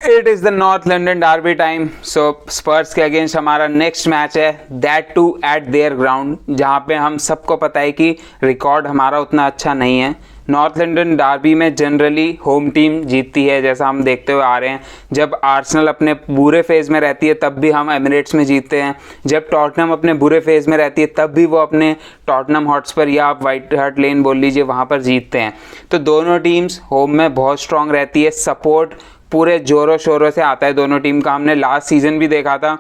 It is the north London derby time. So Spurs के against हमारा next match है, that too at their ground, जहाँ पे हम सबको पता है कि रिकॉर्ड हमारा उतना अच्छा नहीं है। नॉर्थ लंदन डार्बी में जनरली होम टीम जीतती है, जैसा हम देखते हुए आ रहे हैं। जब आर्सेनल अपने बुरे फेज़ में रहती है तब भी हम एमिरेट्स में जीतते हैं, जब टॉटनहम अपने बुरे फेज़ में रहती है तब भी वो अपने टॉटनहम हॉटस्पर या आप वाइट हार्ट लेन बोल लीजिए वहाँ पर जीतते हैं। तो दोनों टीम्स होम में बहुत स्ट्रांग रहती है, सपोर्ट पूरे जोरों शोरों से आता है दोनों टीम का। हमने लास्ट सीज़न भी देखा था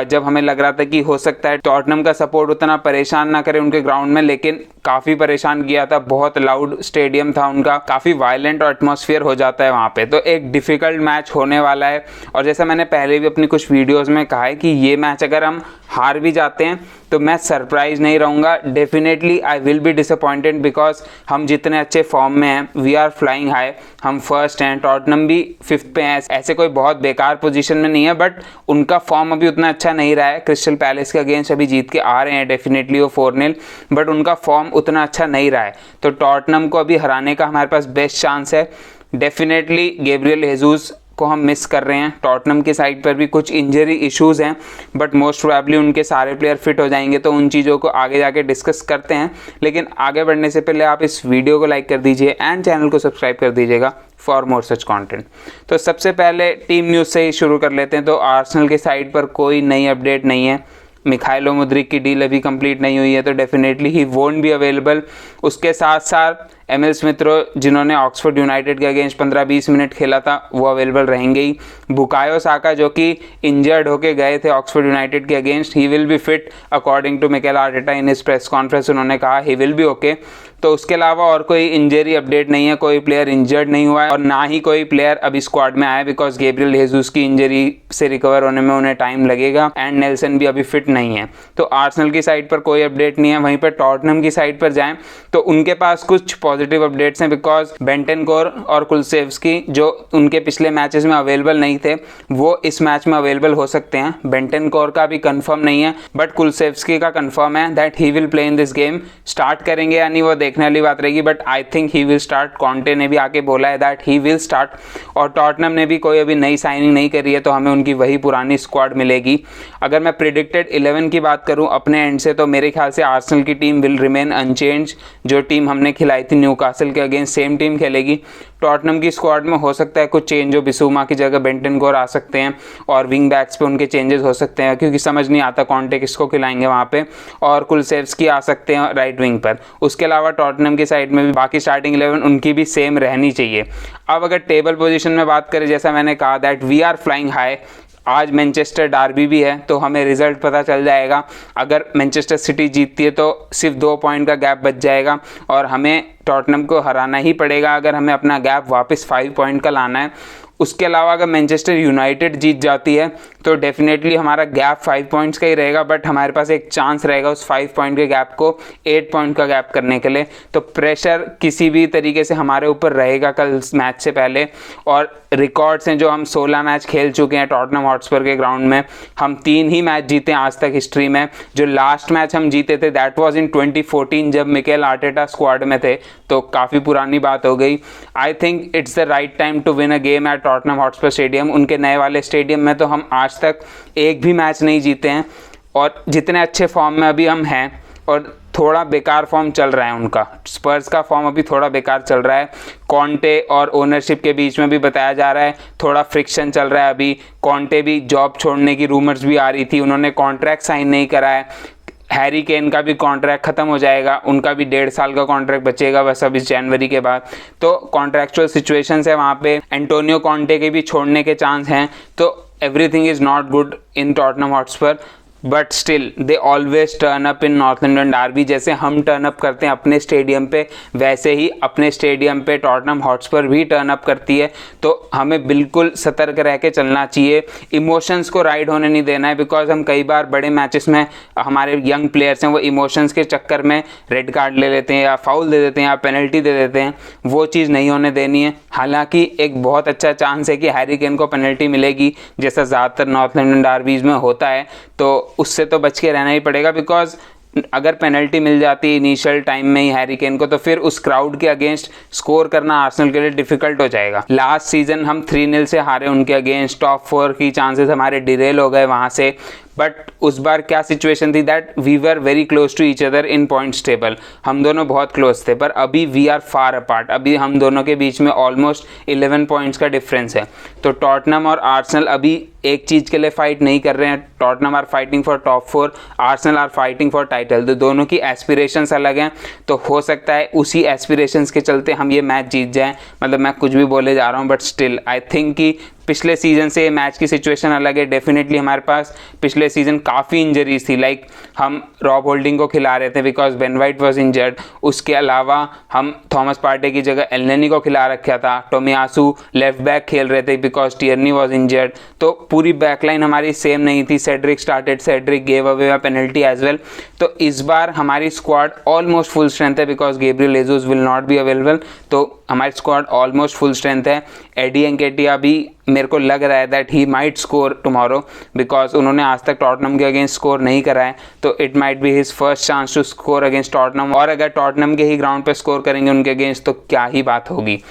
जब हमें लग रहा था कि हो सकता है टॉटनहम का सपोर्ट उतना परेशान ना करे उनके ग्राउंड में, लेकिन काफ़ी परेशान किया था। बहुत लाउड स्टेडियम था उनका, काफ़ी वायलेंट एटमॉस्फेयर हो जाता है वहाँ पे। तो एक डिफ़िकल्ट मैच होने वाला है, और जैसा मैंने पहले भी अपनी कुछ वीडियोस में कहा है कि ये मैच अगर हम हार भी जाते हैं तो मैं सरप्राइज नहीं रहूँगा। Definitely I will be disappointed because हम जितने अच्छे फॉर्म में हैं, वी आर फ्लाइंग हाई, हम फर्स्ट हैं, टॉटनहम भी फिफ्थ पे हैं। ऐसे कोई बहुत बेकार पोजीशन में नहीं है, बट उनका फॉर्म अभी उतना अच्छा नहीं रहा है। क्रिस्टल पैलेस के अगेंस्ट अभी जीत के आ रहे हैं डेफिनेटली वो 4-0, बट उनका फॉर्म उतना अच्छा नहीं रहा है। तो टॉटनहम को अभी हराने का हमारे पास बेस्ट चांस है। डेफिनेटली गैब्रियल हेजूस को हम मिस कर रहे हैं। टॉटनहम की साइड पर भी कुछ इंजरी इश्यूज़ हैं, बट मोस्ट प्रोबेबली उनके सारे प्लेयर फिट हो जाएंगे, तो उन चीज़ों को आगे जाके डिस्कस करते हैं। लेकिन आगे बढ़ने से पहले आप इस वीडियो को लाइक कर दीजिए एंड चैनल को सब्सक्राइब कर दीजिएगा फॉर मोर सच कंटेंट। तो सबसे पहले टीम न्यूज़ से ही शुरू कर लेते हैं। तो आर्सेनल की साइड पर कोई नई अपडेट नहीं है। मिखाइलो मुद्रिक की डील अभी कंप्लीट नहीं हुई है, तो definitely he won't be available. उसके साथ साथ एमिल स्मिथ रो, जिन्होंने ऑक्सफोर्ड यूनाइटेड के अगेंस्ट 15-20 मिनट खेला था, वो अवेलेबल रहेंगे ही। बुकायो साका जो कि इंजर्ड होके गए थे ऑक्सफोर्ड यूनाइटेड के against, he will be fit according to Mikel Arteta in his press conference. उन्होंने कहा ही विल बी ओके। तो उसके अलावा और कोई इंजरी अपडेट नहीं है, कोई प्लेयर इंजर्ड नहीं हुआ है और ना ही कोई प्लेयर अभी स्क्वाड में आया, बिकॉज गैब्रियल हेजूस की इंजरी से रिकवर होने में उन्हें टाइम लगेगा एंड नेल्सन भी अभी फिट नहीं है। तो आर्सेनल की साइड पर कोई अपडेट नहीं है। वहीं पर टॉटनहम की साइड पर जाएं तो उनके पास कुछ पॉजिटिव अपडेट्स हैं, बिकॉज बेंटेनकोर और कुलसेव्स्की जो उनके पिछले मैचेस में अवेलेबल नहीं थे, वो इस मैच में अवेलेबल हो सकते हैं। बेंटेनकोर का भी कंफर्म नहीं है, बट कुलसेव्स्की का कंफर्म है that he will play in this game. Start करेंगे या नहीं वो देखने वाली बात रहेगी, but I think he will start. Conte ने भी आके बोला है दैट ही विल स्टार्ट, और टॉटनहम ने भी कोई अभी नई साइनिंग नहीं करी है, तो हमें उनकी वही पुरानी स्क्वाड मिलेगी। अगर मैं प्रिडिक्टेड 11 की बात करूं अपने एंड से, तो मेरे ख्याल से आर्सेनल की टीम विल रिमेन अनचेंज। जो टीम हमने खिलाई थी न्यूकासल के अगेंस्ट, सेम टीम खेलेगी। टॉटनहम की स्क्वाड में हो सकता है कुछ चेंज हो, बिसूमा की जगह बेंटेनकोर आ सकते हैं, और विंग बैक्स पे उनके चेंजेस हो सकते हैं, क्योंकि समझ नहीं आता कॉन्टे किसको खिलाएंगे वहाँ पे, और कुलसेव्स्की आ सकते हैं राइट विंग पर। उसके अलावा टॉटनहम की साइड में भी बाकी स्टार्टिंग 11 उनकी भी सेम रहनी चाहिए। अब अगर टेबल पोजीशन में बात करें, जैसा मैंने कहा that we are flying high, आज मैनचेस्टर डार्बी भी है, तो हमें रिजल्ट पता चल जाएगा। अगर मैनचेस्टर सिटी जीतती है तो सिर्फ 2 पॉइंट का गैप बच जाएगा, और हमें टॉटनहम को हराना ही पड़ेगा अगर हमें अपना गैप वापस 5 पॉइंट का लाना है। उसके अलावा अगर मैनचेस्टर यूनाइटेड जीत जाती है तो डेफिनेटली हमारा गैप 5 पॉइंट्स का ही रहेगा, बट हमारे पास एक चांस रहेगा उस 5 पॉइंट के गैप को 8 पॉइंट का गैप करने के लिए। तो प्रेशर किसी भी तरीके से हमारे ऊपर रहेगा कल मैच से पहले। और रिकॉर्ड्स हैं जो हम 16 मैच खेल चुके हैं टॉटनहम हॉटस्पर के ग्राउंड में, हम 3 ही मैच जीते हैं आज तक हिस्ट्री में। जो लास्ट मैच हम जीते थे दैट वाज इन 2014 जब मिकेल आर्टेटा स्क्वाड में थे, तो काफ़ी पुरानी बात हो गई। I think it's the right time to win a game at Tottenham Hotspur stadium. उनके नए वाले स्टेडियम में तो हम आज तक एक भी मैच नहीं जीते हैं, और जितने अच्छे फॉर्म में अभी हम हैं, और थोड़ा बेकार फॉर्म चल रहा है उनका, स्पर्स का फॉर्म अभी थोड़ा बेकार चल रहा है। कॉन्टे और ओनरशिप के बीच में भी बताया जा रहा है थोड़ा फ्रिक्शन चल रहा है अभी। कॉन्टे भी जॉब छोड़ने की रूमर्स भी आ रही थी, उन्होंने कॉन्ट्रैक्ट साइन नहीं करा है। हैरी केन का भी कॉन्ट्रैक्ट खत्म हो जाएगा, उनका भी 1.5 साल का कॉन्ट्रैक्ट बचेगा बस अब इस जनवरी के बाद। तो कॉन्ट्रैक्चुअल सिचुएशंस है वहाँ पे। एंटोनियो कॉन्टे के भी छोड़ने के चांस हैं, तो everything is not good in Tottenham Hotspur, but still they always turn up in north London Derby. जैसे हम टर्न अप करते हैं अपने स्टेडियम पे, वैसे ही अपने स्टेडियम पे टॉटनहम हॉटस्पर भी टर्न अप करती है। तो हमें बिल्कुल सतर्क रह के चलना चाहिए, इमोशंस को राइड होने नहीं देना है, बिकॉज हम कई बार बड़े मैचेस में हमारे यंग प्लेयर्स हैं वो इमोशंस के चक्कर में रेड कार्ड ले लेते हैं, या फाउल दे देते हैं, या पेनल्टी दे देते हैं। वो चीज़ नहीं होने देनी है। हालांकि एक बहुत अच्छा चांस है कि हैरी केन को पेनल्टी मिलेगी, जैसा ज़्यादातर नॉर्थ लंदन डार्बीज़ में होता है, तो उससे तो बच के रहना ही पड़ेगा, बिकॉज अगर पेनल्टी मिल जाती इनिशियल टाइम में ही हैरी केन को, तो फिर उस क्राउड के अगेंस्ट स्कोर करना आर्सेनल के लिए डिफिकल्ट हो जाएगा। लास्ट सीजन हम 3-0 से हारे उनके अगेंस्ट, टॉप 4 की चांसेस हमारे डिरेल हो गए वहाँ से। बट उस बार क्या सिचुएशन थी that we were very close to each other in points table, हम दोनों बहुत क्लोज थे। पर अभी वी आर फार अपार्ट, अभी हम दोनों के बीच में ऑलमोस्ट 11 पॉइंट्स का डिफरेंस है। तो टॉटनहम और आर्सेनल अभी एक चीज़ के लिए फाइट नहीं कर रहे हैं। Tottenham are fighting for top 4, Arsenal are fighting for title. तो दोनों की एस्पिरेशंस अलग हैं, तो हो सकता है उसी एस्पिरेशंस के चलते हम ये मैच जीत जाएं। मतलब मैं कुछ भी बोले जा रहा हूँ, बट स्टिल आई थिंक कि पिछले सीजन से मैच की सिचुएशन अलग है। डेफिनेटली हमारे पास पिछले सीजन काफ़ी इंजरीज थी, लाइक हम रॉब होल्डिंग को खिला रहे थे because Ben white was injured. उसके अलावा हम थॉमस पार्टे की जगह एल्नेनी को खिला रखा था। टोमियासू लेफ्ट बैक खेल रहे थे बिकॉज टियरनी वॉज इंजर्ड। तो पूरी बैकलाइन हमारी सेम नहीं थी। Cedric started, Cedric gave away a penalty as well. तो इस बार हमारी स्क्वाड ऑलमोस्ट फुल स्ट्रेंथ है because Gabriel Jesus will not be available. तो हमारी स्क्वाड ऑलमोस्ट फुल स्ट्रेंथ है। एडी एनकेटिया भी मेरे को लग रहा है that he might score tomorrow because उन्होंने आज तक टॉटनहम के अगेंस्ट स्कोर नहीं करा है। तो it might be his first chance to score against Tottenham, और अगर टॉटनहम के ही ग्राउंड पे स्कोर करेंगे उनके अगेंस्ट तो क्या ही बात होगी।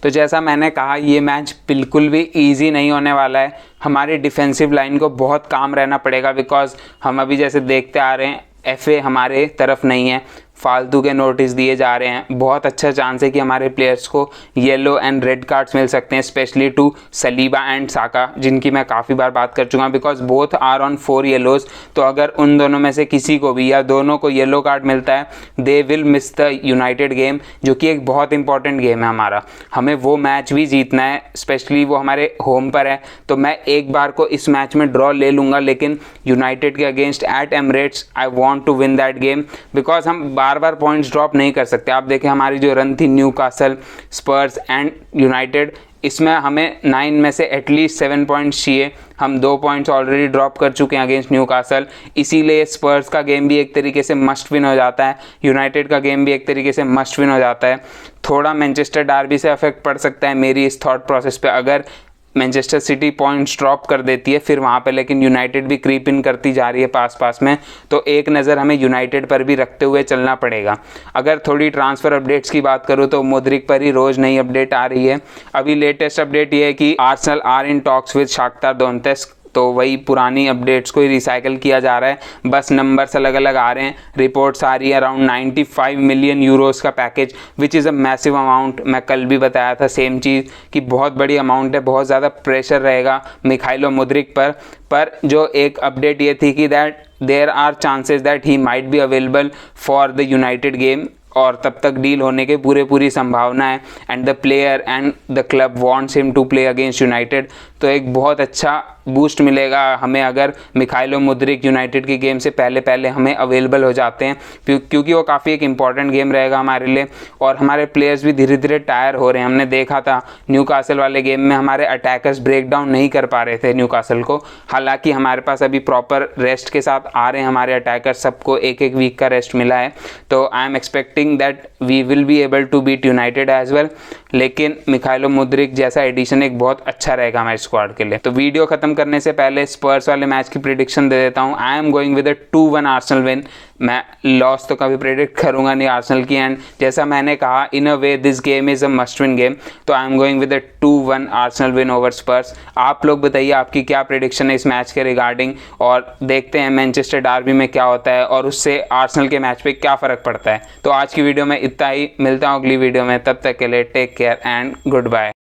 तो जैसा मैंने कहा, ये मैच बिल्कुल भी इजी नहीं होने वाला है। हमारी डिफेंसिव लाइन को बहुत काम रहना पड़ेगा बिकॉज हम अभी जैसे देखते आ रहे हैं एफए हमारे तरफ नहीं है, फालतू के नोटिस दिए जा रहे हैं। बहुत अच्छा चांस है कि हमारे प्लेयर्स को येलो एंड रेड कार्ड्स मिल सकते हैं, specially to Saliba and Saka, जिनकी मैं काफ़ी बार बात कर चुका हूँ because both are on 4 yellows. तो अगर उन दोनों में से किसी को भी या दोनों को येलो कार्ड मिलता है, they will miss the United game, जो कि एक बहुत इंपॉर्टेंट गेम है हमारा। हमें वो मैच भी जीतना है, स्पेशली वो हमारे होम पर है। तो मैं एक बार को इस मैच में ड्रॉ ले लूँगा, लेकिन यूनाइटेड के against at Emirates I want to win that game because हम बार बार पॉइंट्स ड्रॉप नहीं कर सकते। आप देखें हमारी जो रन थी न्यूकासल, स्पर्स एंड यूनाइटेड, इसमें हमें 9 में से एटलीस्ट 7 पॉइंट्स चाहिए। हम 2 पॉइंट्स ऑलरेडी ड्रॉप कर चुके हैं अगेंस्ट न्यूकासल, इसीलिए स्पर्स का गेम भी एक तरीके से मस्ट विन हो जाता है, यूनाइटेड का गेम भी एक तरीके से मस्ट विन हो जाता है। थोड़ा मैनचेस्टर डार्बी से अफेक्ट पड़ सकता है मेरी इस थॉट प्रोसेस पे, अगर मैनचेस्टर सिटी पॉइंट्स ड्रॉप कर देती है फिर वहाँ पे, लेकिन यूनाइटेड भी क्रीप इन करती जा रही है पास में। तो एक नज़र हमें यूनाइटेड पर भी रखते हुए चलना पड़ेगा। अगर थोड़ी ट्रांसफ़र अपडेट्स की बात करूँ तो मोद्रिक पर ही रोज़ नई अपडेट आ रही है। अभी लेटेस्ट अपडेट ये है कि Arsenal are in talks with Shakhtar Donetsk. तो वही पुरानी अपडेट्स को ही रिसाइकल किया जा रहा है, बस नंबर्स अलग अलग आ रहे हैं। रिपोर्ट्स आ रही है अराउंड 95 मिलियन यूरोस का package, which is a massive amount. मैं कल भी बताया था सेम चीज़ कि बहुत बड़ी अमाउंट है, बहुत ज़्यादा प्रेशर रहेगा मिखाइलो मुद्रिक पर जो एक अपडेट ये थी कि that there are chances that he might be available for the United game, और तब तक डील होने के पूरी संभावना है। And the player and the club wants him to play against United. तो एक बहुत अच्छा बूस्ट मिलेगा हमें अगर मिखाइलो मुद्रिक यूनाइटेड की गेम से पहले हमें अवेलेबल हो जाते हैं, क्योंकि वो काफ़ी एक इंपॉर्टेंट गेम रहेगा हमारे लिए। और हमारे प्लेयर्स भी धीरे धीरे टायर हो रहे हैं। हमने देखा था न्यूकासल वाले गेम में हमारे अटैकर्स ब्रेक डाउन नहीं कर पा रहे थे न्यूकासल को, हालांकि हमारे पास अभी प्रॉपर रेस्ट के साथ आ रहे हैं हमारे अटैकर्स, सबको एक वीक का रेस्ट मिला है। तो I am expecting that we will be able to beat United as well. लेकिन मिखाइलो मुद्रिक जैसा एडिशन एक बहुत अच्छा रहेगा हमारे स्क्वाड के लिए। तो वीडियो खत्म करने से पहले स्पर्स वाले मैच की प्रेडिक्शन दे देता हूँ। आई am going with a 2-1 Arsenal win. मैं लॉस तो कभी प्रेडिक्ट करूंगा नहीं आर्सेनल की, एंड जैसा मैंने कहा in a way this game is a must win game. तो I am going with a 2-1 Arsenal win over Spurs. आप लोग बताइए आपकी क्या प्रेडिक्शन है इस मैच के रिगार्डिंग, और देखते हैं मैनचेस्टर डार्बी में क्या होता है और उससे आर्सेनल के मैच पे क्या फ़र्क पड़ता है। तो आज की वीडियो में इतना ही, मिलता हूँ अगली वीडियो में, तब तक के लिए take care and good bye.